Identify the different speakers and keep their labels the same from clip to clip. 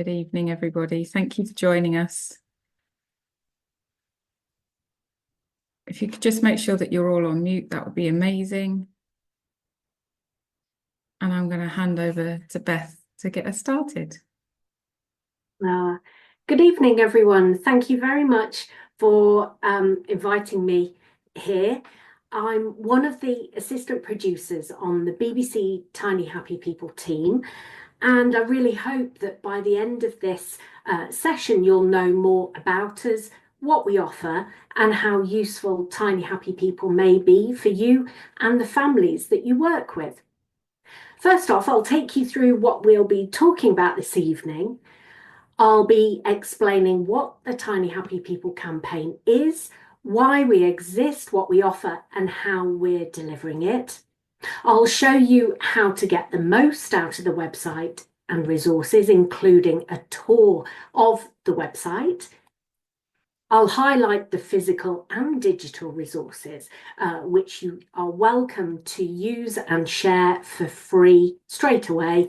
Speaker 1: Good evening, everybody. Thank you for joining us. If you could just make sure that you're all on mute, that would be amazing. And I'm going to hand over to Beth to get us started.
Speaker 2: Good evening, everyone. Thank you very much for inviting me here. I'm one of the assistant producers on the BBC Tiny Happy People team, and I really hope that by the end of this session you'll know more about us, what we offer, and how useful Tiny Happy People may be for you and the families that you work with. First off, I'll take you through what we'll be talking about this evening. I'll be explaining what the Tiny Happy People campaign is, why we exist, what we offer, and how we're delivering it. I'll show you how to get the most out of the website and resources, including a tour of the website. I'll highlight the physical and digital resources, which you are welcome to use and share for free straight away.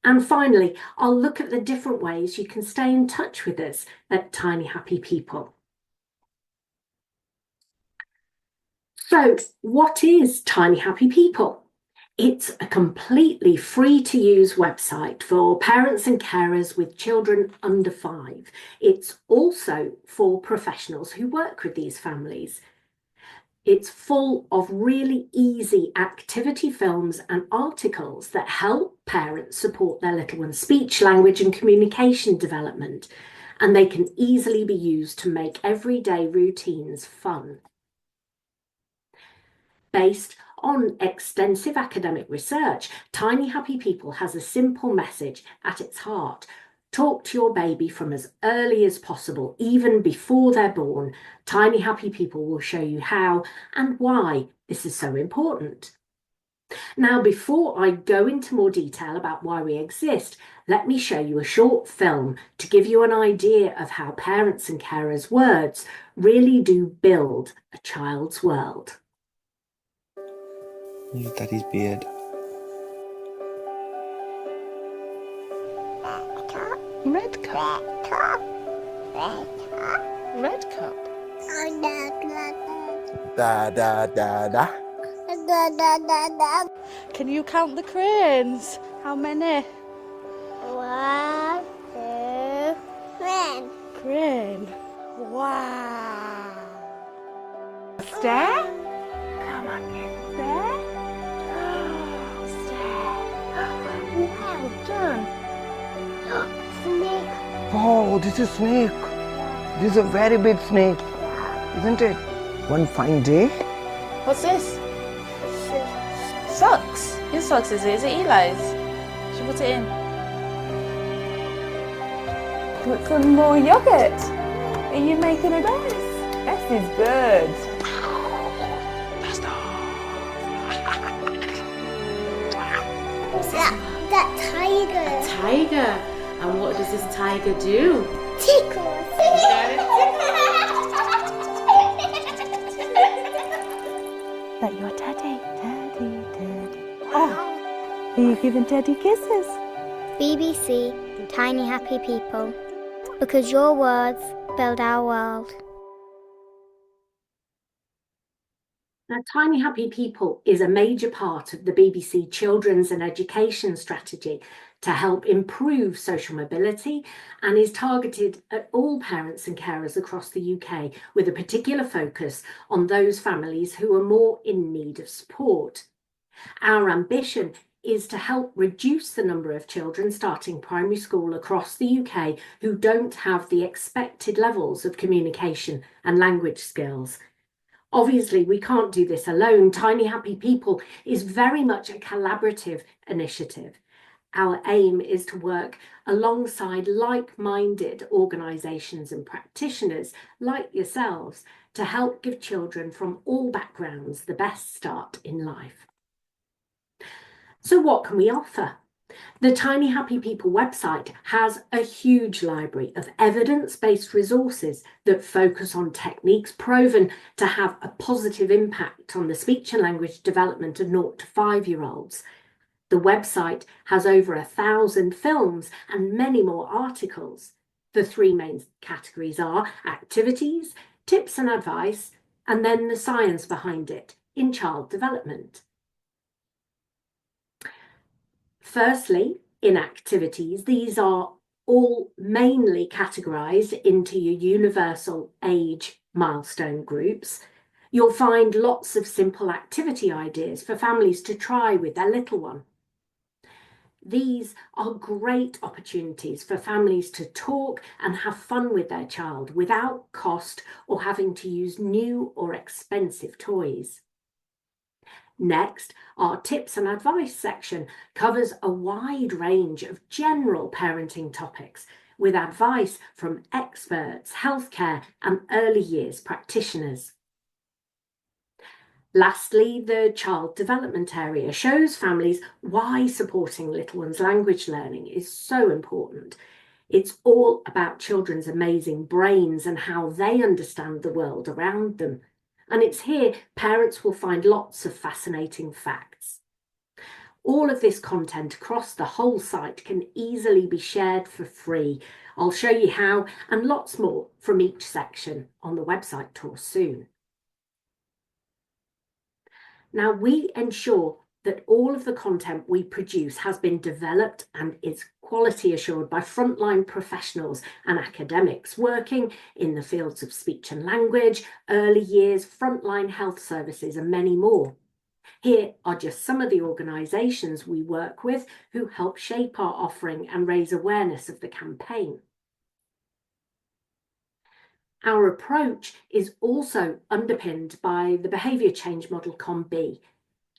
Speaker 2: And finally, I'll look at the different ways you can stay in touch with us at Tiny Happy People. So, what is Tiny Happy People? It's a completely free to use website for parents and carers with children under 5. It's also for professionals who work with these families. It's full of really easy activity films and articles that help parents support their little one's speech, language and communication development, and they can easily be used to make everyday routines fun. Based on extensive academic research, Tiny Happy People has a simple message at its heart. Talk to your baby from as early as possible, even before they're born. Tiny Happy People will show you how and why this is so important. Now, before I go into more detail about why we exist, let me show you a short film to give you an idea of how parents and carers' words really do build a child's world.
Speaker 3: Daddy's beard.
Speaker 4: Red cup. Red cup.
Speaker 3: Da da da da.
Speaker 4: Can you count the cranes? How many?
Speaker 5: 1, 2, 3.
Speaker 4: Crane. Wow. Stare? Come on, stare. Stare. Well done.
Speaker 5: Look, snake.
Speaker 3: Oh, this is snake. This is a very big snake, isn't it? One fine day.
Speaker 4: What's this? Socks. Whose socks is it? Is it Eli's? Should we put it in? Put some more yogurt. Are you making a mess? This is good.
Speaker 5: That tiger.
Speaker 4: A tiger. And what does this tiger do?
Speaker 5: Tickles.
Speaker 4: That your daddy. Oh, are you giving daddy kisses?
Speaker 5: BBC, Tiny Happy People, because your words build our world.
Speaker 2: Now, Tiny Happy People is a major part of the BBC Children's and Education Strategy to help improve social mobility and is targeted at all parents and carers across the UK with a particular focus on those families who are more in need of support. Our ambition is to help reduce the number of children starting primary school across the UK who don't have the expected levels of communication and language skills. Obviously, we can't do this alone. Tiny Happy People is very much a collaborative initiative. Our aim is to work alongside like-minded organisations and practitioners like yourselves to help give children from all backgrounds the best start in life. So what can we offer? The Tiny Happy People website has a huge library of evidence-based resources that focus on techniques proven to have a positive impact on the speech and language development of 0 to 5-year-olds. The website has over 1,000 films and many more articles. The three main categories are activities, tips and advice, and then the science behind it in child development. Firstly, in activities, these are all mainly categorised into your universal age milestone groups. You'll find lots of simple activity ideas for families to try with their little one. These are great opportunities for families to talk and have fun with their child without cost or having to use new or expensive toys. Next, our tips and advice section covers a wide range of general parenting topics with advice from experts, healthcare and early years practitioners. Lastly, the child development area shows families why supporting little one's language learning is so important. It's all about children's amazing brains and how they understand the world around them. And it's here parents will find lots of fascinating facts. All of this content across the whole site can easily be shared for free. I'll show you how, and lots more from each section on the website tour soon. Now, we ensure that all of the content we produce has been developed and is quality assured by frontline professionals and academics working in the fields of speech and language, early years, frontline health services, and many more. Here are just some of the organisations we work with who help shape our offering and raise awareness of the campaign. Our approach is also underpinned by the behaviour change model COM-B.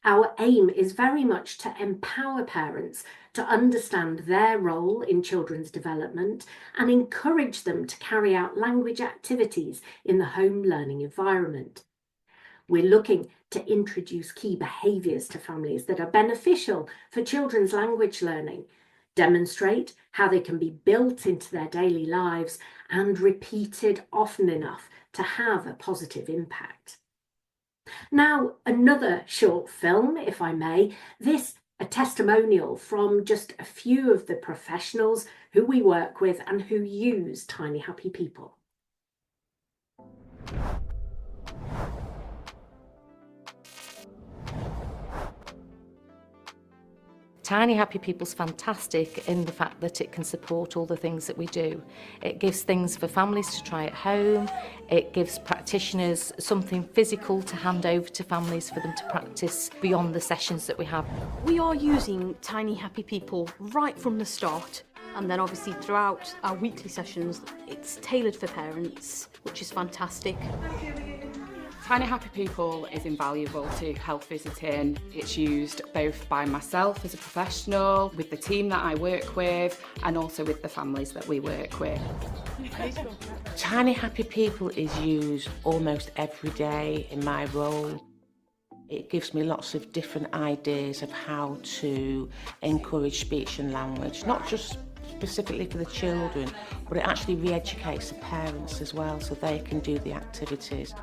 Speaker 2: Our aim is very much to empower parents to understand their role in children's development and encourage them to carry out language activities in the home learning environment. We're looking to introduce key behaviours to families that are beneficial for children's language learning, demonstrate how they can be built into their daily lives and repeated often enough to have a positive impact. Now, another short film, if I may, this a testimonial from just a few of the professionals who we work with and who use Tiny Happy People.
Speaker 6: Tiny Happy People's fantastic in the fact that it can support all the things that we do. It gives things for families to try at home. It gives practitioners something physical to hand over to families for them to practice beyond the sessions that we have.
Speaker 7: We are using Tiny Happy People right from the start, and then obviously throughout our weekly sessions it's tailored for parents, which is fantastic.
Speaker 8: Tiny Happy People is invaluable to health visiting. It's used both by myself as a professional, with the team that I work with, and also with the families that we work with.
Speaker 9: Tiny Happy People is used almost every day in my role. It gives me lots of different ideas of how to encourage speech and language, not just specifically for the children, but it actually re-educates the parents as well so they can do the activities.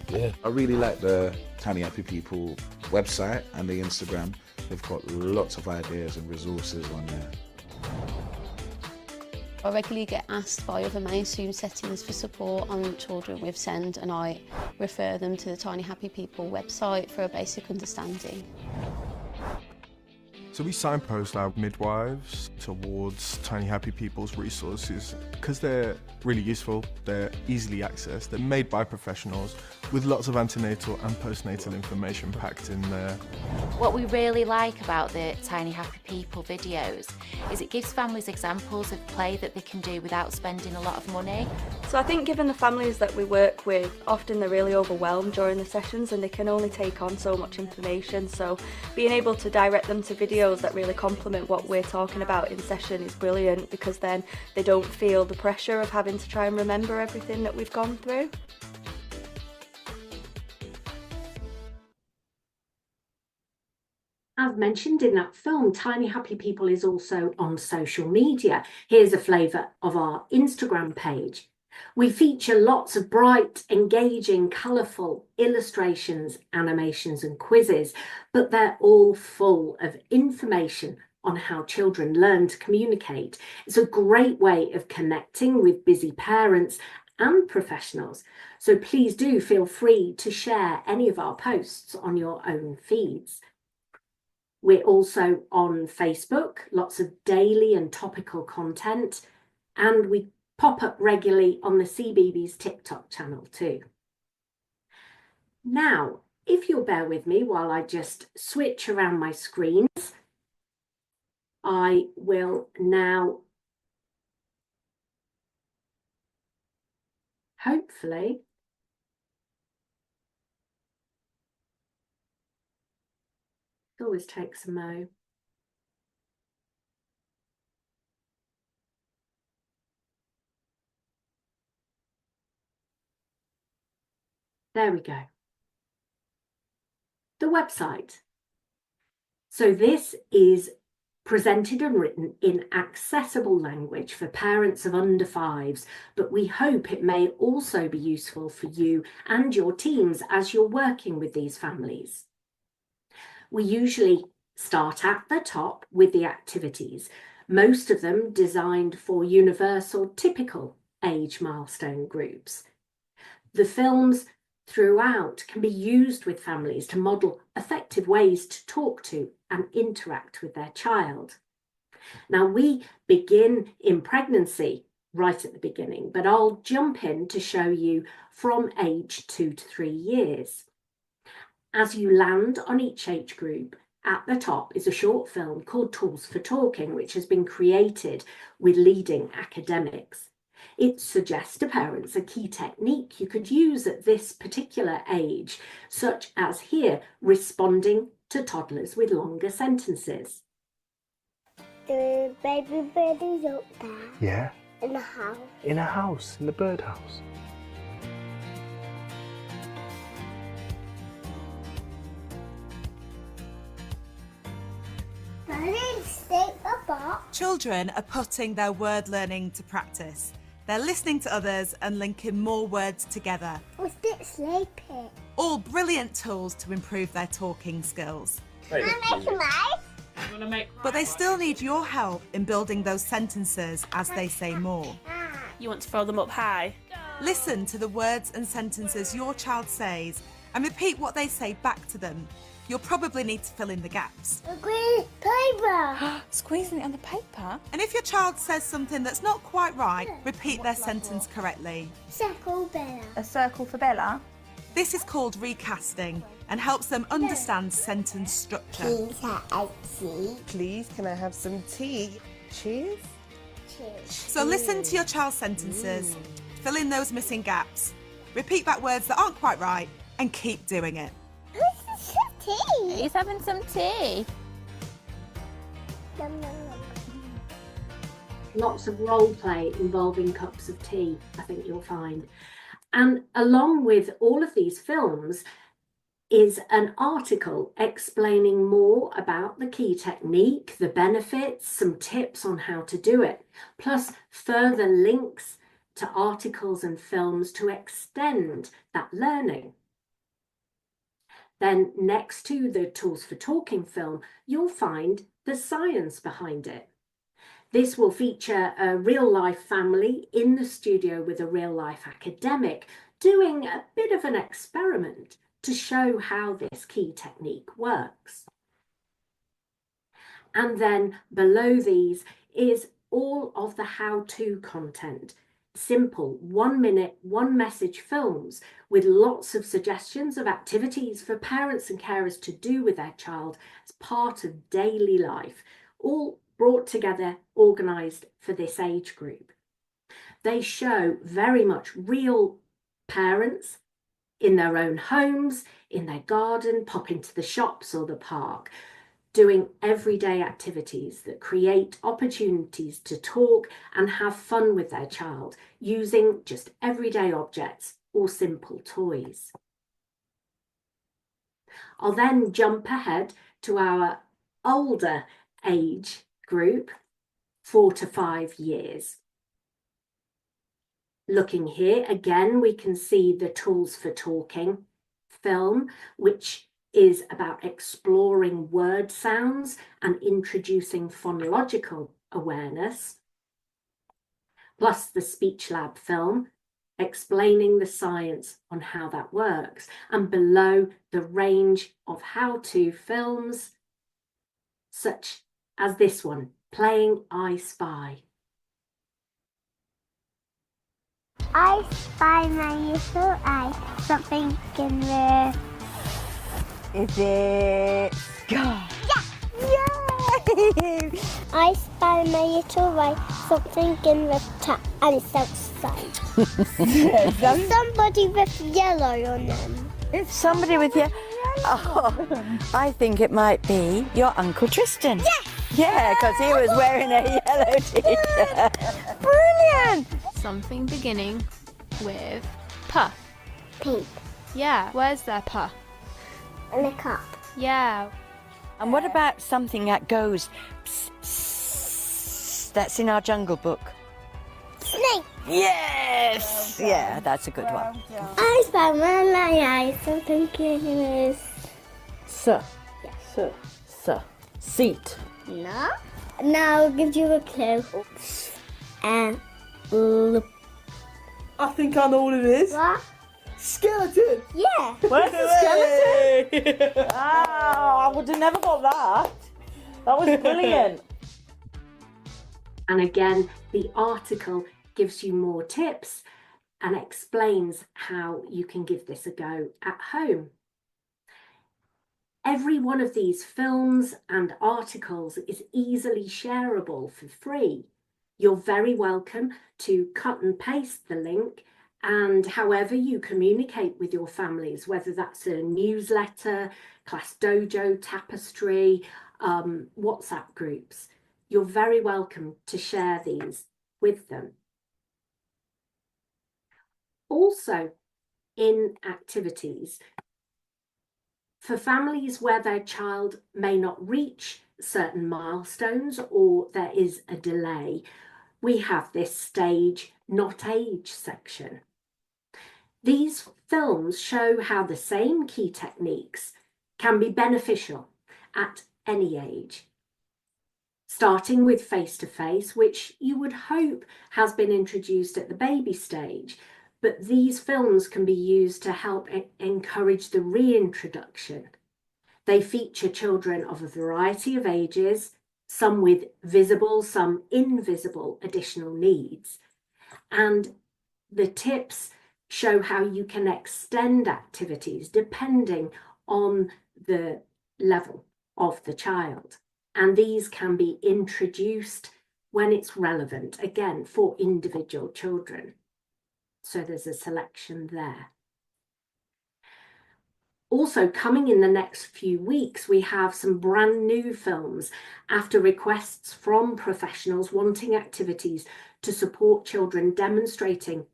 Speaker 10: Yeah. I really like the Tiny Happy People website and the Instagram. They've got lots of ideas and resources on there.
Speaker 11: I regularly get asked by other mainstream settings for support on children with SEND, and I refer them to the Tiny Happy People website for a basic understanding.
Speaker 12: So we signpost our midwives towards Tiny Happy People's resources because they're really useful, they're easily accessed, they're made by professionals with lots of antenatal and postnatal information packed in there.
Speaker 13: What we really like about the Tiny Happy People videos is it gives families examples of play that they can do without spending a lot of money.
Speaker 14: So I think given the families that we work with, often they're really overwhelmed during the sessions and they can only take on so much information, so being able to direct them to videos that really complement what we're talking about in session is brilliant, because then they don't feel the pressure of having to try and remember everything that we've gone through.
Speaker 2: As mentioned in that film, Tiny Happy People is also on social media. Here's a flavour of our Instagram page. We feature lots of bright, engaging, colourful illustrations, animations and quizzes, but they're all full of information on how children learn to communicate. It's a great way of connecting with busy parents and professionals. So please do feel free to share any of our posts on your own feeds. We're also on Facebook, lots of daily and topical content, and we pop up regularly on the CBeebies TikTok channel too. Now, if you'll bear with me while I just switch around my screens, I will now hopefully it always takes a mo. There we go. The website. So this is presented and written in accessible language for parents of under 5s, but we hope it may also be useful for you and your teams as you're working with these families. We usually start at the top with the activities, most of them designed for universal, typical age milestone groups. The films throughout can be used with families to model effective ways to talk to and interact with their child. Now, we begin in pregnancy right at the beginning, but I'll jump in to show you from age 2 to 3 years. As you land on each age group, at the top is a short film called Tools for Talking, which has been created with leading academics. It suggests to parents a key technique you could use at this particular age, such as here, responding to toddlers with longer sentences.
Speaker 15: The baby bird is up there.
Speaker 3: Yeah?
Speaker 15: In the house.
Speaker 3: In a house, in the birdhouse.
Speaker 16: Children are putting their word learning to practice. They're listening to others and linking more words together.
Speaker 15: Was it sleepy?
Speaker 16: All brilliant tools to improve their talking skills.
Speaker 15: Can I make a mouse?
Speaker 16: But they still need your help in building those sentences as they say more.
Speaker 17: You want to throw them up high?
Speaker 16: Listen to the words and sentences your child says and repeat what they say back to them. You'll probably need to fill in the gaps.
Speaker 15: Squeeze paper.
Speaker 4: Squeezing it on the paper?
Speaker 16: And if your child says something that's not quite right, repeat their sentence correctly.
Speaker 15: Circle Bella.
Speaker 4: A circle for Bella?
Speaker 16: This is called recasting and helps them understand sentence structure.
Speaker 15: Please have tea.
Speaker 3: Please, can I have some tea? Cheers?
Speaker 15: Cheers.
Speaker 16: So listen to your child's sentences, fill in those missing gaps, repeat back words that aren't quite right, and keep doing it.
Speaker 15: Tea.
Speaker 4: He's having some tea.
Speaker 15: Nom, nom, nom.
Speaker 2: Lots of role play involving cups of tea, I think you'll find. And along with all of these films is an article explaining more about the key technique, the benefits, some tips on how to do it, plus further links to articles and films to extend that learning. Then next to the Tools for Talking film, you'll find the science behind it. This will feature a real-life family in the studio with a real-life academic doing a bit of an experiment to show how this key technique works. And then below these is all of the how-to content. Simple 1 minute, 1 message films with lots of suggestions of activities for parents and carers to do with their child as part of daily life, all brought together, organised for this age group. They show very much real parents in their own homes, in their garden, popping to the shops or the park, doing everyday activities that create opportunities to talk and have fun with their child using just everyday objects or simple toys. I'll then jump ahead to our older age group, 4 to 5 years. Looking here, again, we can see the Tools for Talking film, which is about exploring word sounds and introducing phonological awareness, plus the Speech Lab film, explaining the science on how that works, and below the range of how-to films, such as this one, Playing I Spy.
Speaker 15: I spy my little eye, something in the...
Speaker 18: Is it Scar?
Speaker 15: Yay! I spy my little eye, something in the tap, and it's outside. Somebody with yellow on them.
Speaker 18: It's somebody with you. Oh, I think it might be your Uncle Tristan. Yeah, because he was wearing a yellow t-shirt. Brilliant!
Speaker 19: Something beginning with P.
Speaker 15: Pink.
Speaker 19: Yeah, where's their P?
Speaker 15: In a cup.
Speaker 19: Yeah.
Speaker 18: And what about something that goes psst, psst, that's in our Jungle Book?
Speaker 15: Snake.
Speaker 18: Yes! Yeah, that's a good one.
Speaker 15: I spy my eye, something in the...
Speaker 18: Sir. Seat.
Speaker 15: No. Now I'll give you a clue. And
Speaker 20: I think I know what it is.
Speaker 15: What?
Speaker 20: Skeleton.
Speaker 15: Yeah.
Speaker 18: Where's the skeleton? Oh, I would have never got that. That was brilliant.
Speaker 2: And again, the article gives you more tips and explains how you can give this a go at home. Every one of these films and articles is easily shareable for free. You're very welcome to cut and paste the link, and however you communicate with your families, whether that's a newsletter, Class Dojo, Tapestry, WhatsApp groups, you're very welcome to share these with them. Also, in activities, for families where their child may not reach certain milestones or there is a delay, we have this stage not age section. These films show how the same key techniques can be beneficial at any age. Starting with face-to-face, which you would hope has been introduced at the baby stage, but these films can be used to help encourage the reintroduction. They feature children of a variety of ages, some with visible, some invisible additional needs. And the tips show how you can extend activities depending on the level of the child. And these can be introduced when it's relevant, again, for individual children. So there's a selection there. Also, coming in the next few weeks, we have some brand new films after requests from professionals wanting activities to support children demonstrating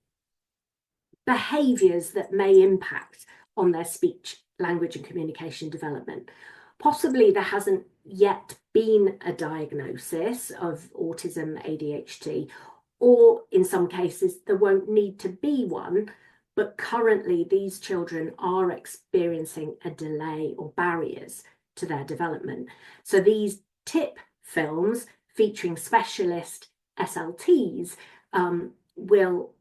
Speaker 2: behaviours that may impact on their speech, language and communication development. Possibly there hasn't yet been a diagnosis of autism, ADHD, or in some cases there won't need to be one, but currently these children are experiencing a delay or barriers to their development. So these tip films featuring specialist SLTs will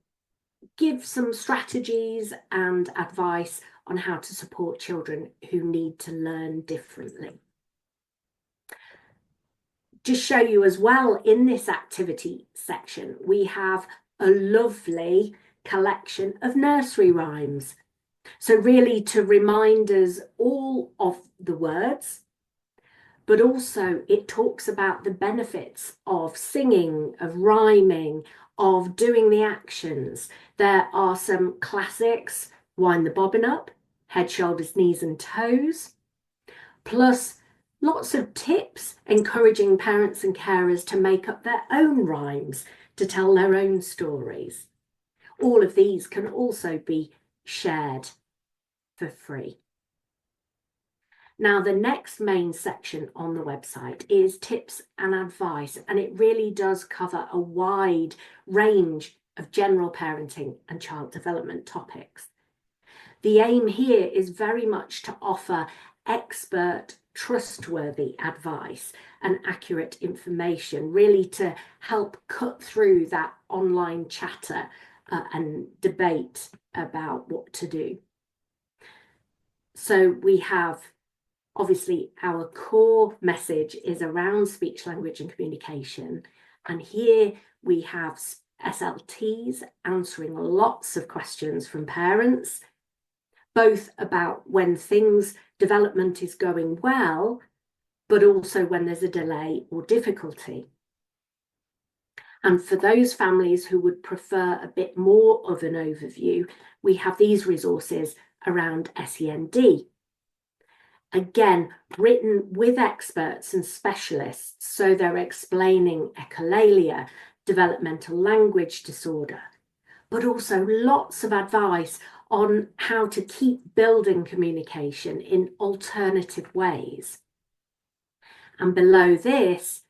Speaker 2: give some strategies and advice on how to support children who need to learn differently. Just show you as well, in this activity section, we have a lovely collection of nursery rhymes. So really to remind us all of the words, but also it talks about the benefits of singing, of rhyming, of doing the actions. There are some classics, Wind the Bobbin Up, Head, Shoulders, Knees and Toes, plus lots of tips encouraging parents and carers to make up their own rhymes, to tell their own stories. All of these can also be shared for free. Now, the next main section on the website is tips and advice, and it really does cover a wide range of general parenting and child development topics. The aim here is very much to offer expert, trustworthy advice and accurate information, really to help cut through that online chatter and debate about what to do. So we have, obviously, our core message is around speech, language and communication. And here we have SLTs answering lots of questions from parents, both about when development is going well, but also when there's a delay or difficulty. And for those families who would prefer a bit more of an overview, we have these resources around SEND. Again, written with experts and specialists, so they're explaining echolalia, developmental language disorder, but also lots of advice on how to keep building communication in alternative ways. And below this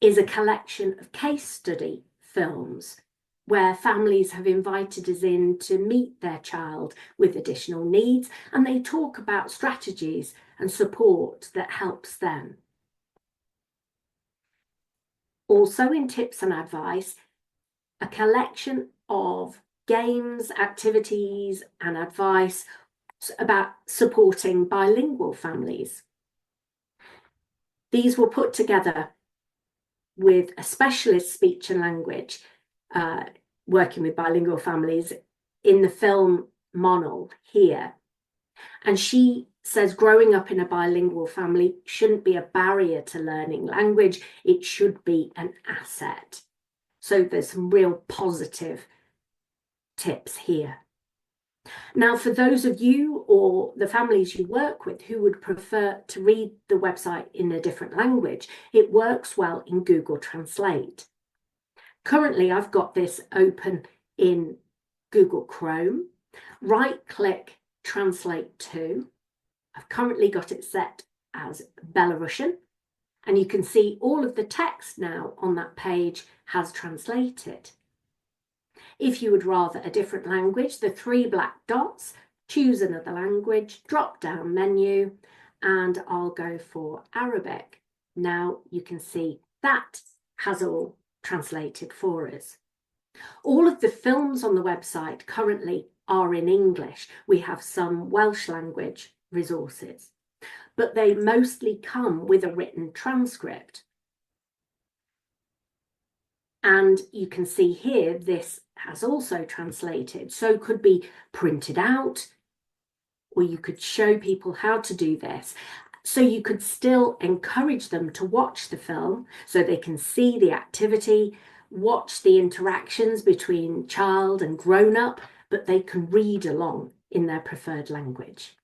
Speaker 2: is a collection of case study films where families have invited us in to meet their child with additional needs, and they talk about strategies and support that helps them. Also in tips and advice, a collection of games, activities and advice about supporting bilingual families. These were put together with a specialist speech and language working with bilingual families in the film Monal here. And she says growing up in a bilingual family shouldn't be a barrier to learning language, it should be an asset. So there's some real positive tips here. Now, for those of you or the families you work with who would prefer to read the website in a different language, it works well in Google Translate. Currently, I've got this open in Google Chrome. Right-click Translate to. I've currently got it set as Belarusian, and you can see all of the text now on that page has translated. If you would rather a different language, the 3 black dots, choose another language, drop down menu, and I'll go for Arabic. Now you can see that has all translated for us. All of the films on the website currently are in English. We have some Welsh language resources, but they mostly come with a written transcript. And you can see here, this has also translated, so could be printed out, or you could show people how to do this. So you could still encourage them to watch the film so they can see the activity, watch the interactions between child and grown-up, but they can read along in their preferred language.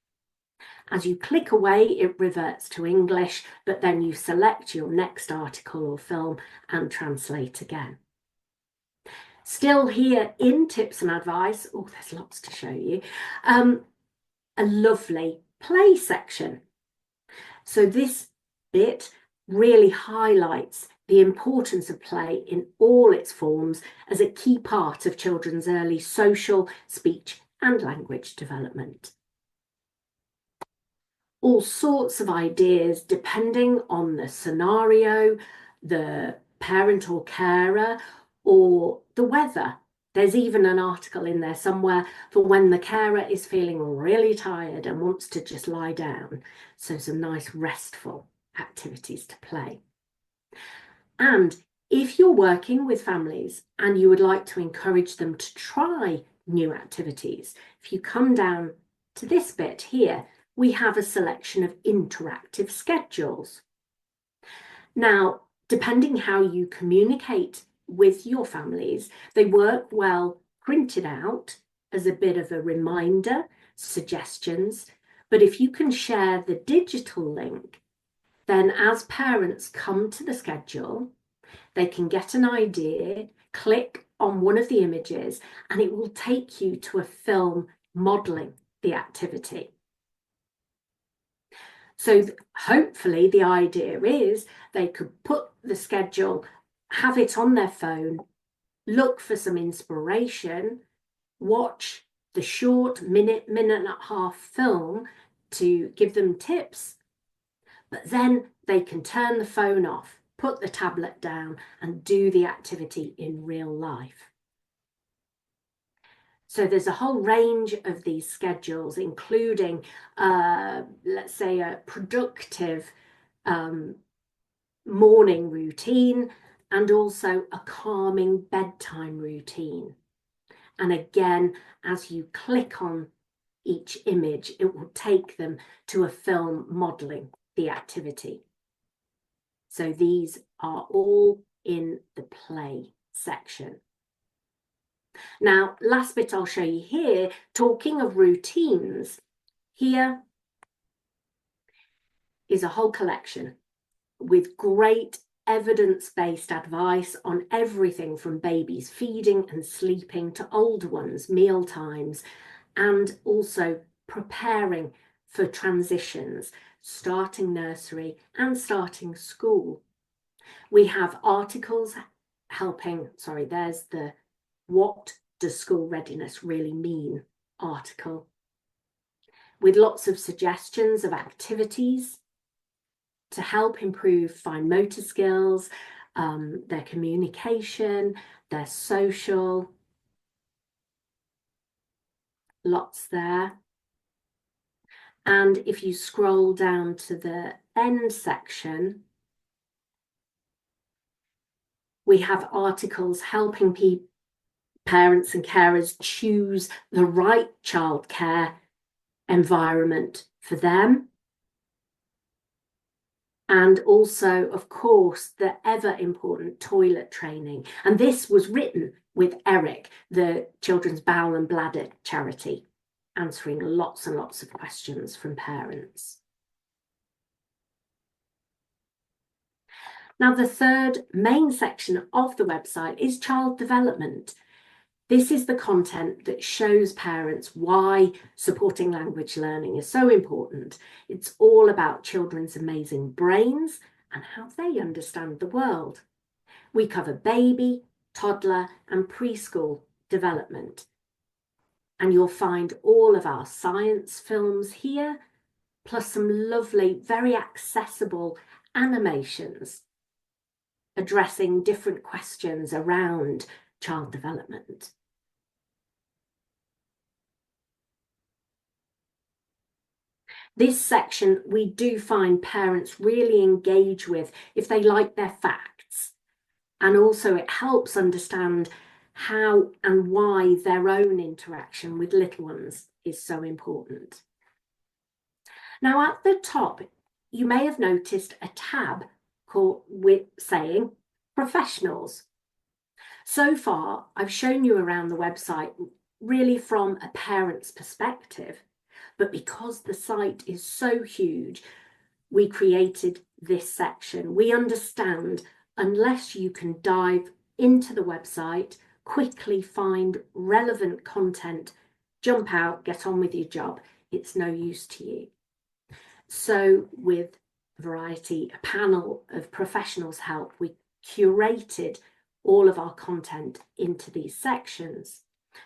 Speaker 2: As you click away, it reverts to English, but then you select your next article or film and translate again. Still here in tips and advice, oh, there's lots to show you, a lovely play section. So this bit really highlights the importance of play in all its forms as a key part of children's early social, speech and language development. All sorts of ideas depending on the scenario, the parent or carer, or the weather. There's even an article in there somewhere for when the carer is feeling really tired and wants to just lie down. So some nice restful activities to play. And if you're working with families and you would like to encourage them to try new activities, if you come down to this bit here, we have a selection of interactive schedules. Now, depending how you communicate with your families, they work well printed out as a bit of a reminder, suggestions, but if you can share the digital link, then as parents come to the schedule, they can get an idea, click on one of the images, and it will take you to a film modelling the activity. So hopefully the idea is they could put the schedule, have it on their phone, look for some inspiration, watch the short minute and a half film to give them tips, but then they can turn the phone off, put the tablet down and do the activity in real life. So there's a whole range of these schedules, including, let's say, a productive morning routine and also a calming bedtime routine. And again, as you click on each image, it will take them to a film modelling the activity. So these are all in the play section. Now, last bit I'll show you here, talking of routines, here is a whole collection with great evidence-based advice on everything from babies feeding and sleeping to older ones, meal times, and also preparing for transitions, starting nursery and starting school. We have articles helping, sorry, there's the "What does school readiness really mean?" article, with lots of suggestions of activities to help improve fine motor skills, their communication, their social, lots there. And if you scroll down to the end section, we have articles helping parents and carers choose the right childcare environment for them. And also, of course, the ever important toilet training. And this was written with Eric, the Children's Bowel and Bladder charity, answering lots and lots of questions from parents. Now, the third main section of the website is child development. This is the content that shows parents why supporting language learning is so important. It's all about children's amazing brains and how they understand the world. We cover baby, toddler and preschool development. And you'll find all of our science films here, plus some lovely, very accessible animations addressing different questions around child development. This section we do find parents really engage with if they like their facts, and also it helps understand how and why their own interaction with little ones is so important. Now at the top you may have noticed a tab called saying professionals. So far I've shown you around the website really from a parent's perspective. But because the site is so huge, we created this section. We understand unless you can dive into the website, quickly find relevant content, jump out, get on with your job, it's no use to you. So with Variety, a panel of professionals' help, we curated all of our content into these sections.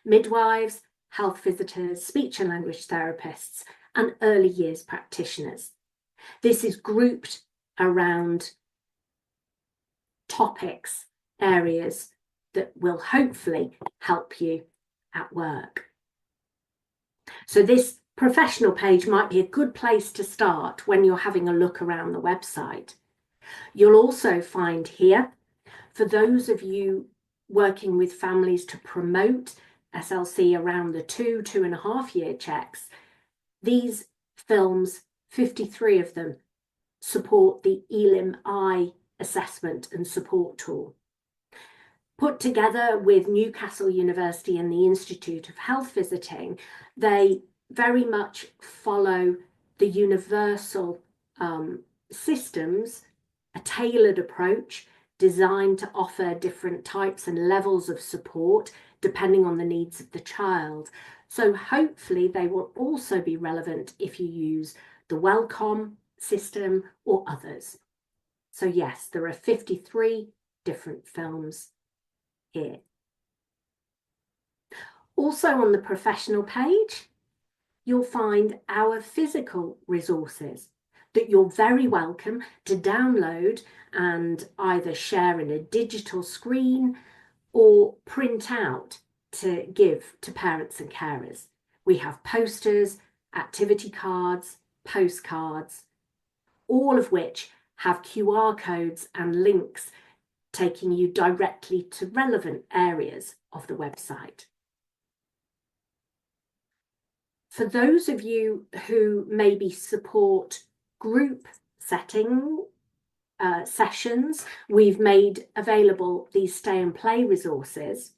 Speaker 2: Midwives, health visitors, speech and language therapists, and early years practitioners. This is grouped around topics, areas that will hopefully help you at work. So this professional page might be a good place to start when you're having a look around the website. You'll also find here, for those of you working with families to promote SLC around the 2.5 year checks, these films, 53 of them, support the ELIM-I assessment and support tool. Put together with Newcastle University and the Institute of Health Visiting, they very much follow the universal systems, a tailored approach designed to offer different types and levels of support depending on the needs of the child. So hopefully they will also be relevant if you use the Wellcome system or others. So yes, there are 53 different films here. Also on the professional page, you'll find our physical resources that you're very welcome to download and either share in a digital screen or print out to give to parents and carers. We have posters, activity cards, postcards, all of which have QR codes and links taking you directly to relevant areas of the website. For those of you who maybe support group setting sessions, we've made available these stay and play resources.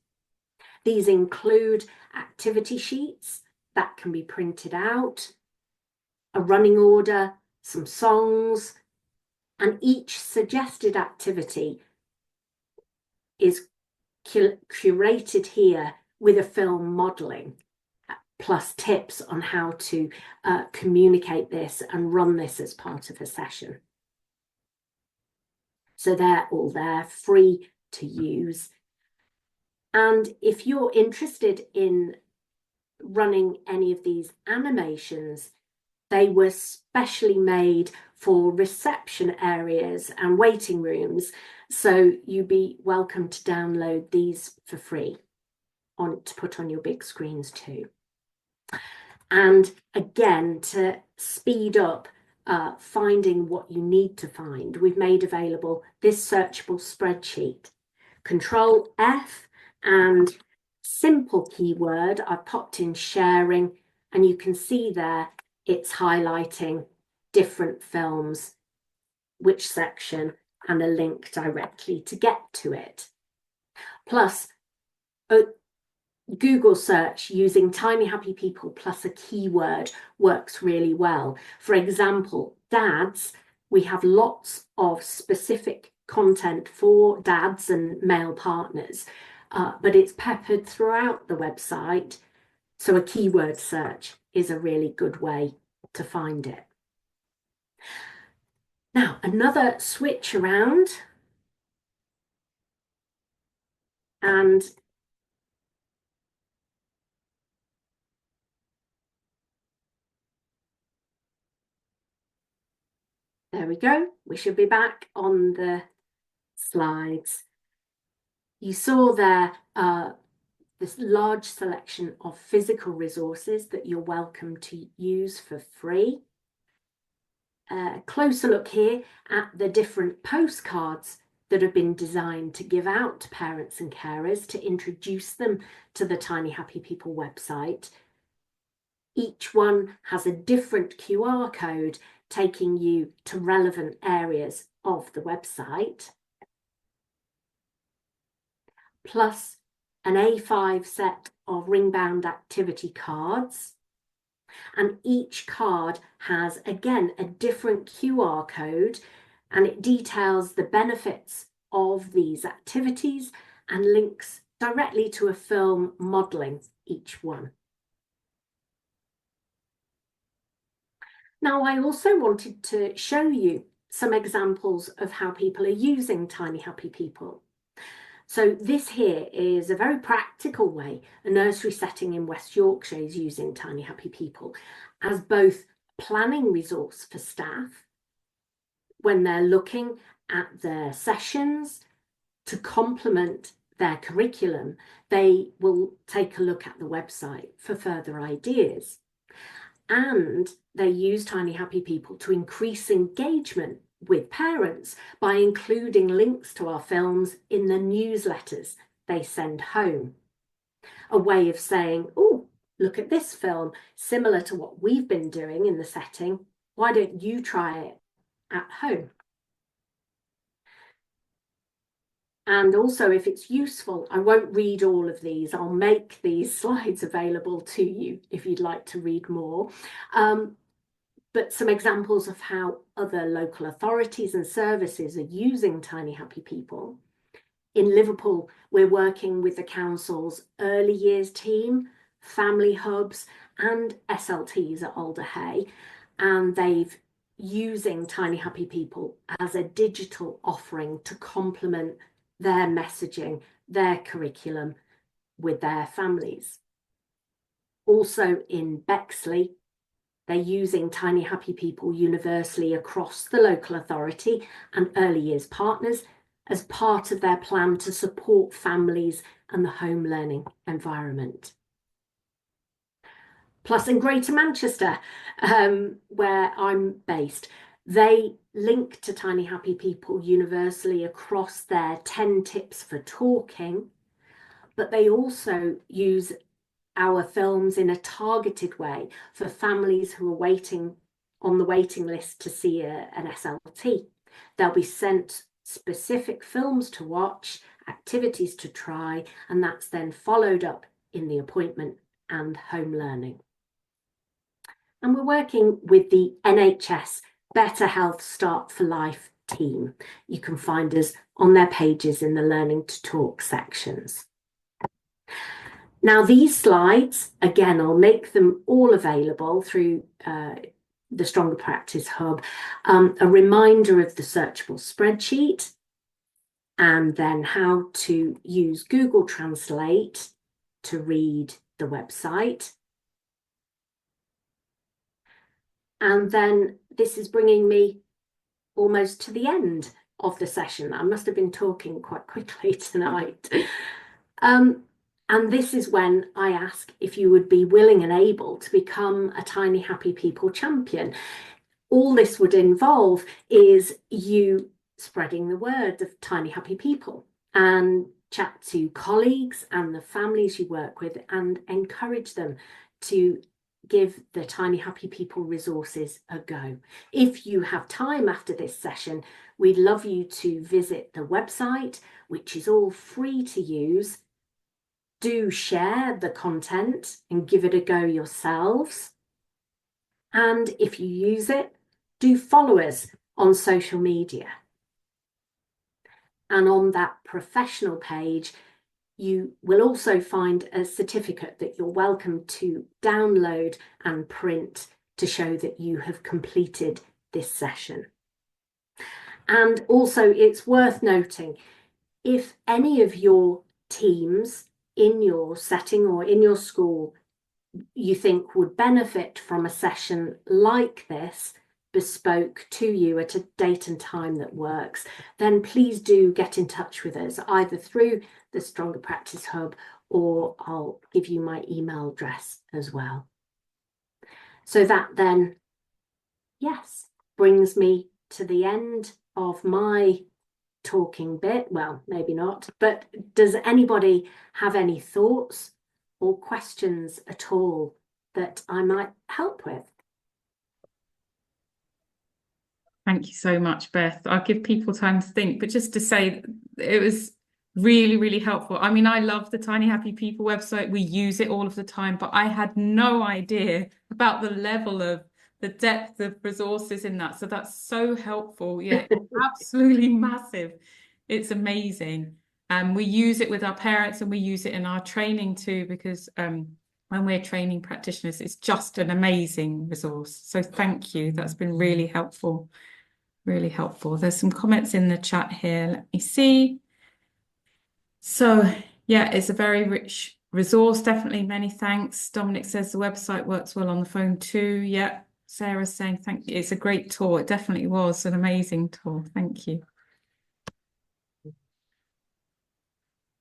Speaker 2: These include activity sheets that can be printed out, a running order, some songs, and each suggested activity is curated here with a film modelling, plus tips on how to communicate this and run this as part of a session. So they're all there, free to use. And if you're interested in running any of these animations, they were specially made for reception areas and waiting rooms. So you'd be welcome to download these for free to put on your big screens too. And again, to speed up finding what you need to find, we've made available this searchable spreadsheet. Control F and simple keyword, I've popped in sharing, and you can see there it's highlighting different films, which section, and a link directly to get to it. Plus, Google search using Tiny Happy People plus a keyword works really well. For example, dads, we have lots of specific content for dads and male partners, but it's peppered throughout the website. So a keyword search is a really good way to find it. Now, another switch around, and there we go. We should be back on the slides. You saw there this large selection of physical resources that you're welcome to use for free. A closer look here at the different postcards that have been designed to give out to parents and carers to introduce them to the Tiny Happy People website. Each one has a different QR code taking you to relevant areas of the website, plus an A5 set of ring-bound activity cards. And each card has, again, a different QR code, and it details the benefits of these activities and links directly to a film modelling each one. Now, I also wanted to show you some examples of how people are using Tiny Happy People. So this here is a very practical way a nursery setting in West Yorkshire is using Tiny Happy People as both planning resource for staff when they're looking at their sessions to complement their curriculum. They will take a look at the website for further ideas. And they use Tiny Happy People to increase engagement with parents by including links to our films in the newsletters they send home. A way of saying, oh, look at this film, similar to what we've been doing in the setting. Why don't you try it at home? And also, if it's useful, I won't read all of these. I'll make these slides available to you if you'd like to read more. But some examples of how other local authorities and services are using Tiny Happy People. In Liverpool, we're working with the council's early years team, family hubs, and SLTs at Alder Hey, and they've using Tiny Happy People as a digital offering to complement their messaging, their curriculum with their families. Also in Bexley, they're using Tiny Happy People universally across the local authority and early years partners as part of their plan to support families and the home learning environment. Plus in Greater Manchester, where I'm based, they link to Tiny Happy People universally across their 10 tips for talking, but they also use our films in a targeted way for families who are waiting on the waiting list to see an SLT. They'll be sent specific films to watch, activities to try, and that's then followed up in the appointment and home learning. And we're working with the NHS Better Health Start for Life team. You can find us on their pages in the Learning to Talk sections. Now, these slides, again, I'll make them all available through the Stronger Practice Hub, a reminder of the searchable spreadsheet, and then how to use Google Translate to read the website. And then this is bringing me almost to the end of the session. I must have been talking quite quickly tonight. And this is when I ask if you would be willing and able to become a Tiny Happy People champion. All this would involve is you spreading the word of Tiny Happy People and chat to colleagues and the families you work with and encourage them to give the Tiny Happy People resources a go. If you have time after this session, we'd love you to visit the website, which is all free to use. Do share the content and give it a go yourselves. And if you use it, do follow us on social media. And on that professional page, you will also find a certificate that you're welcome to download and print to show that you have completed this session. And also, it's worth noting, if any of your teams in your setting or in your school you think would benefit from a session like this, bespoke to you at a date and time that works, then please do get in touch with us, either through the Stronger Practice Hub, or I'll give you my email address as well. So that then, yes, brings me to the end of my talking bit. Well, maybe not, but does anybody have any thoughts or questions at all that I might help with?
Speaker 1: Thank you so much, Beth. I'll give people time to think, but just to say it was really, really helpful. I mean, I love the Tiny Happy People website. We use it all of the time, but I had no idea about the level of the depth of resources in that. So that's so helpful. Yeah, absolutely massive. It's amazing. We use it with our parents and we use it in our training too, because when we're training practitioners, it's just an amazing resource. So thank you. That's been really helpful. Really helpful. There's some comments in the chat here. Let me see. So yeah, it's a very rich resource. Definitely. Many thanks. Dominic says the website works well on the phone too. Yeah. Sarah's saying thank you. It's a great tour. It definitely was an amazing tour. Thank you.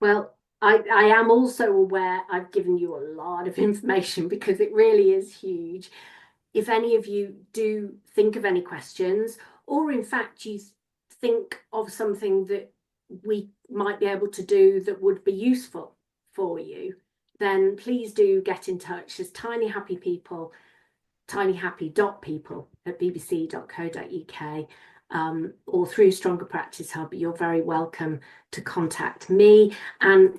Speaker 2: Well, I am also aware I've given you a lot of information because it really is huge. If any of you do think of any questions, or in fact you think of something that we might be able to do that would be useful for you, then please do get in touch as Tiny Happy People, tinyhappy.people@bbc.co.uk, or through Stronger Practice Hub. You're very welcome to contact me. And